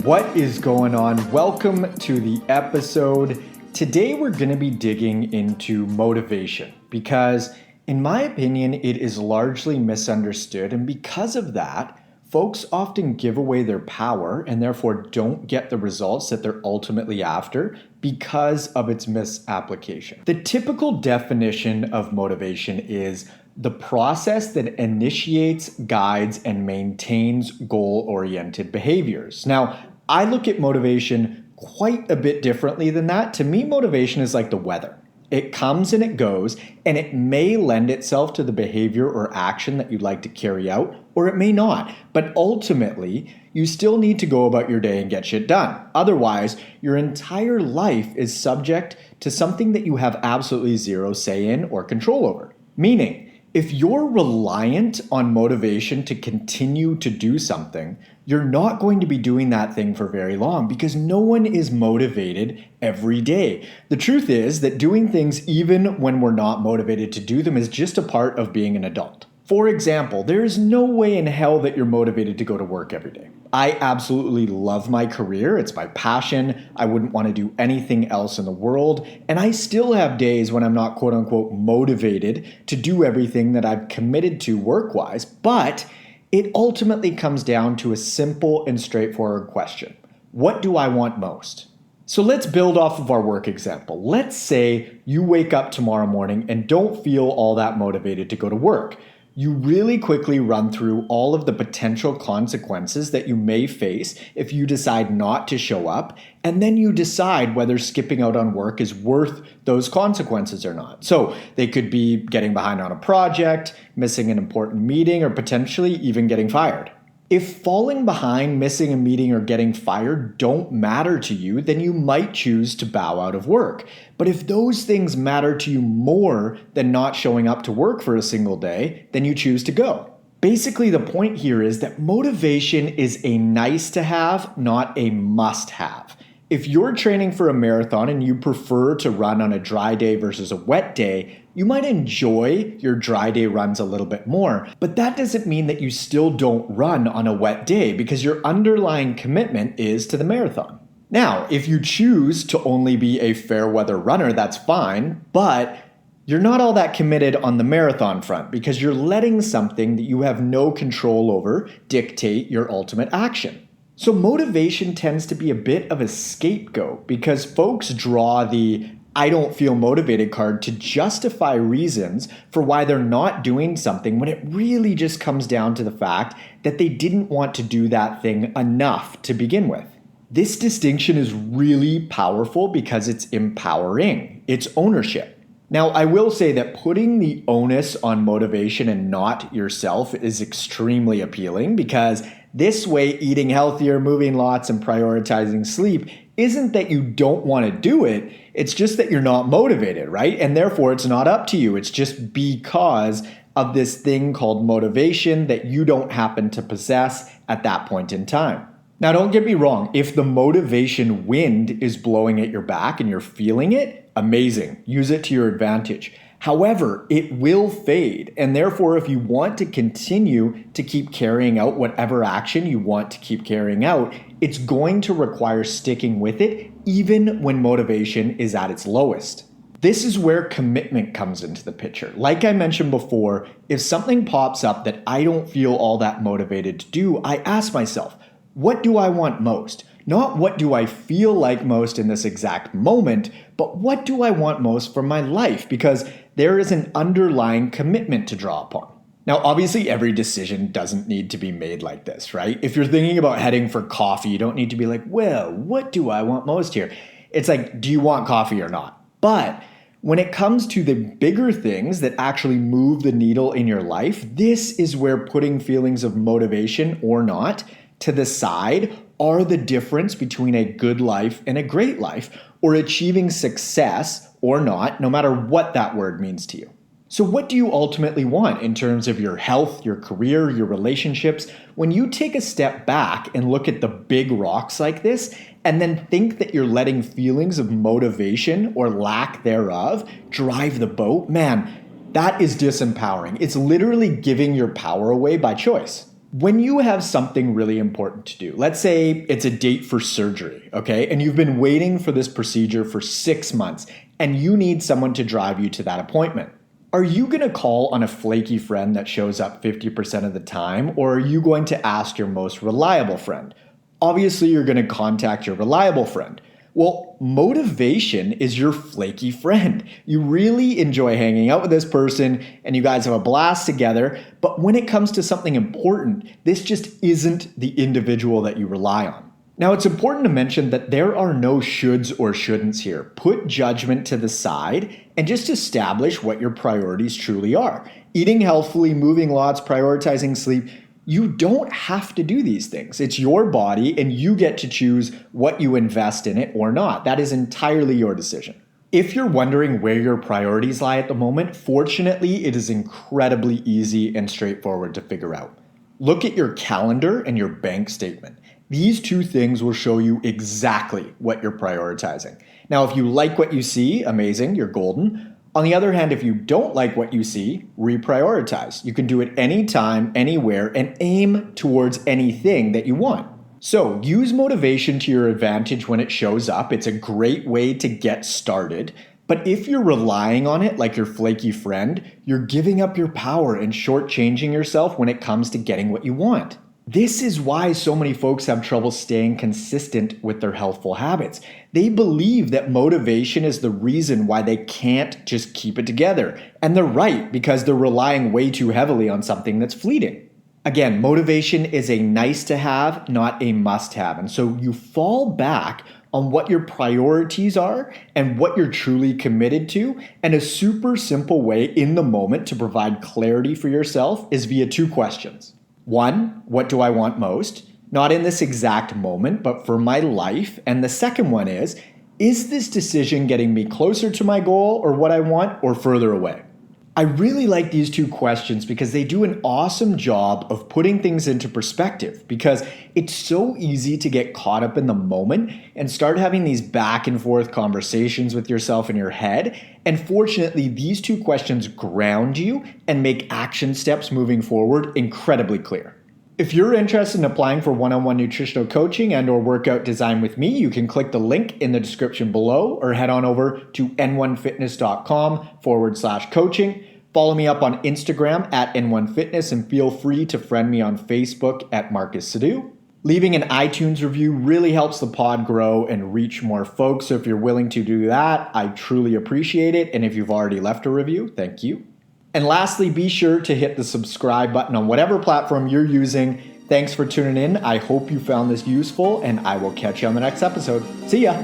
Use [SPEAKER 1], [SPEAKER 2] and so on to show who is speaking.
[SPEAKER 1] What is going on? Welcome to the episode. Today we're going to be digging into motivation because, in my opinion, it is largely misunderstood, and because of that, folks often give away their power and therefore don't get the results that they're ultimately after because of its misapplication. The typical definition of motivation is the process that initiates, guides, and maintains goal-oriented behaviors. Now, I look at motivation quite a bit differently than that. To me, motivation is like the weather. It comes and it goes, and it may lend itself to the behavior or action that you'd like to carry out, or it may not. But ultimately, you still need to go about your day and get shit done. Otherwise, your entire life is subject to something that you have absolutely zero say in or control over. Meaning, if you're reliant on motivation to continue to do something, you're not going to be doing that thing for very long because no one is motivated every day. The truth is that doing things even when we're not motivated to do them is just a part of being an adult. For example, there is no way in hell that you're motivated to go to work every day. I absolutely love my career. It's my passion. I wouldn't want to do anything else in the world. And I still have days when I'm not quote unquote motivated to do everything that I've committed to work-wise. But it ultimately comes down to a simple and straightforward question. What do I want most? So let's build off of our work example. Let's say you wake up tomorrow morning and don't feel all that motivated to go to work. You really quickly run through all of the potential consequences that you may face if you decide not to show up, and then you decide whether skipping out on work is worth those consequences or not. So they could be getting behind on a project, missing an important meeting, or potentially even getting fired. If falling behind, missing a meeting, or getting fired don't matter to you, then you might choose to bow out of work. But if those things matter to you more than not showing up to work for a single day, then you choose to go. Basically, the point here is that motivation is a nice to have, not a must have. If you're training for a marathon and you prefer to run on a dry day versus a wet day, you might enjoy your dry day runs a little bit more, but that doesn't mean that you still don't run on a wet day because your underlying commitment is to the marathon. Now, if you choose to only be a fair weather runner, that's fine, but you're not all that committed on the marathon front because you're letting something that you have no control over dictate your ultimate action. So motivation tends to be a bit of a scapegoat because folks draw the I don't feel motivated card to justify reasons for why they're not doing something when it really just comes down to the fact that they didn't want to do that thing enough to begin with. This distinction is really powerful because it's empowering. It's ownership. Now, I will say that putting the onus on motivation and not yourself is extremely appealing because this way, eating healthier, moving lots, and prioritizing sleep isn't that you don't want to do it. It's just that you're not motivated, right? And therefore, it's not up to you. It's just because of this thing called motivation that you don't happen to possess at that point in time. Now, don't get me wrong. If the motivation wind is blowing at your back and you're feeling it, amazing. Use it to your advantage. However, it will fade, and therefore if you want to continue to keep carrying out whatever action you want to keep carrying out, it's going to require sticking with it even when motivation is at its lowest. This is where commitment comes into the picture. Like I mentioned before, if something pops up that I don't feel all that motivated to do, I ask myself, what do I want most? Not what do I feel like most in this exact moment, but what do I want most for my life? Because there is an underlying commitment to draw upon. Now, obviously, every decision doesn't need to be made like this, right? If you're thinking about heading for coffee, you don't need to be like, well, what do I want most here? It's like, do you want coffee or not? But when it comes to the bigger things that actually move the needle in your life, this is where putting feelings of motivation or not to the side are the difference between a good life and a great life, or achieving success or not, no matter what that word means to you. So what do you ultimately want in terms of your health, your career, your relationships? When you take a step back and look at the big rocks like this, and then think that you're letting feelings of motivation or lack thereof drive the boat, man, that is disempowering. It's literally giving your power away by choice. When you have something really important to do, let's say it's a date for surgery, okay, and you've been waiting for this procedure for 6 months and you need someone to drive you to that appointment. Are you going to call on a flaky friend that shows up 50% of the time, or are you going to ask your most reliable friend? Obviously, you're going to contact your reliable friend. Well, motivation is your flaky friend. You really enjoy hanging out with this person and you guys have a blast together, but when it comes to something important, this just isn't the individual that you rely on. Now, it's important to mention that there are no shoulds or shouldn'ts here. Put judgment to the side and just establish what your priorities truly are. Eating healthfully, moving lots, prioritizing sleep. You don't have to do these things. It's your body and you get to choose what you invest in it or not. That is entirely your decision. If you're wondering where your priorities lie at the moment, fortunately, it is incredibly easy and straightforward to figure out. Look at your calendar and your bank statement. These two things will show you exactly what you're prioritizing. Now, if you like what you see, amazing, you're golden. On the other hand, if you don't like what you see, reprioritize. You can do it anytime, anywhere, and aim towards anything that you want. So use motivation to your advantage when it shows up. It's a great way to get started. But if you're relying on it like your flaky friend, you're giving up your power and shortchanging yourself when it comes to getting what you want. This is why so many folks have trouble staying consistent with their healthful habits. They believe that motivation is the reason why they can't just keep it together. And they're right, because they're relying way too heavily on something that's fleeting. Again, motivation is a nice to have, not a must have. And so you fall back on what your priorities are and what you're truly committed to. And a super simple way in the moment to provide clarity for yourself is via 2 questions. 1, what do I want most? Not in this exact moment, but for my life. And the second one is this decision getting me closer to my goal or what I want, or further away? I really like these 2 questions because they do an awesome job of putting things into perspective, because it's so easy to get caught up in the moment and start having these back and forth conversations with yourself in your head. And fortunately, these 2 questions ground you and make action steps moving forward incredibly clear. If you're interested in applying for one-on-one nutritional coaching and or workout design with me, you can click the link in the description below or head on over to n1fitness.com/coaching. Follow me up on Instagram at n1fitness and feel free to friend me on Facebook at Marcus Sadu. Leaving an iTunes review really helps the pod grow and reach more folks. So if you're willing to do that, I truly appreciate it. And if you've already left a review, thank you. And lastly, be sure to hit the subscribe button on whatever platform you're using. Thanks for tuning in. I hope you found this useful, and I will catch you on the next episode. See ya.